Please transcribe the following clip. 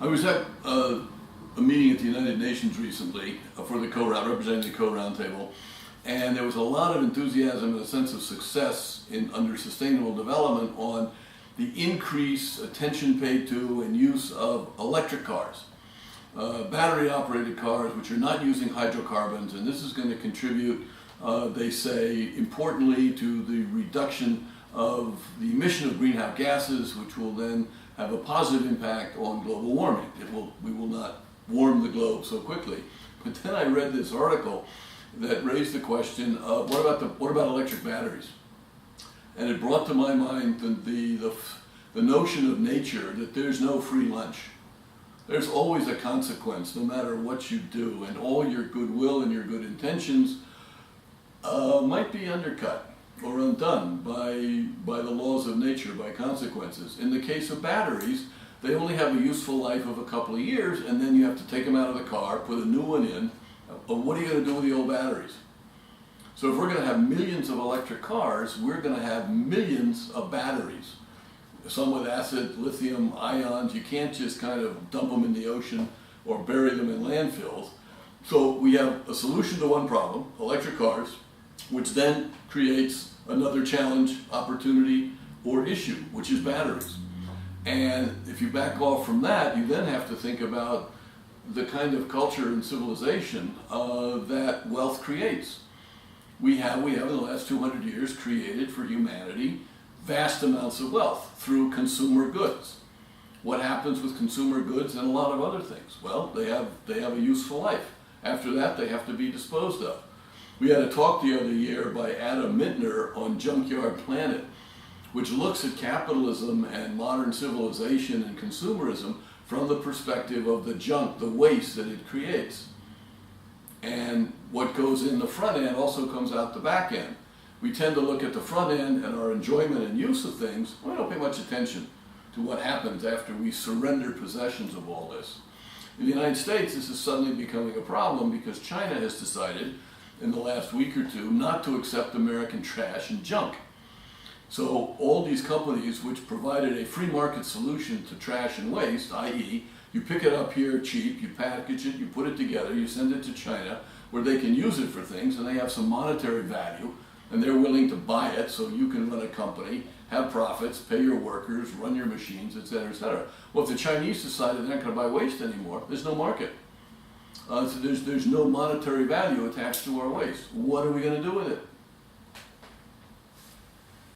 I was at a meeting at the United Nations recently for the representing the Co-Roundtable, and there was a lot of enthusiasm and a sense of success under sustainable development on the increased attention paid to and use of electric cars, battery-operated cars which are not using hydrocarbons, and this is going to contribute, they say, importantly to the reduction of the emission of greenhouse gases, which will then have a positive impact on global warming. We will not warm the globe so quickly. But then I read this article that raised the question of what about electric batteries? And it brought to my mind the notion of nature that there's no free lunch. There's always a consequence, no matter what you do, and all your goodwill and your good intentions might be undercut or undone by the laws of nature, by consequences. In the case of batteries, they only have a useful life of a couple of years, and then you have to take them out of the car, put a new one in. But what are you going to do with the old batteries? So if we're going to have millions of electric cars, we're going to have millions of batteries. Some with acid, lithium, ions. You can't just kind of dump them in the ocean or bury them in landfills. So we have a solution to one problem, electric cars, which then creates another challenge, opportunity, or issue, which is batteries. And if you back off from that, you then have to think about the kind of culture and civilization that wealth creates. We have in the last 200 years created for humanity vast amounts of wealth through consumer goods. What happens with consumer goods and a lot of other things? Well, they have a useful life. After that, they have to be disposed of. We had a talk the other year by Adam Mintner on Junkyard Planet, which looks at capitalism and modern civilization and consumerism from the perspective of the junk, the waste that it creates. And what goes in the front end also comes out the back end. We tend to look at the front end and our enjoyment and use of things. We don't pay much attention to what happens after we surrender possessions of all this. In the United States, this is suddenly becoming a problem because China has decided in the last week or two not to accept American trash and junk. So all these companies which provided a free market solution to trash and waste, i.e. you pick it up here cheap, you package it, you put it together, you send it to China where they can use it for things and they have some monetary value and they're willing to buy it so you can run a company, have profits, pay your workers, run your machines, etc., etc. Well, if the Chinese decided they're not going to buy waste anymore, there's no market. So there's no monetary value attached to our waste. What are we going to do with it?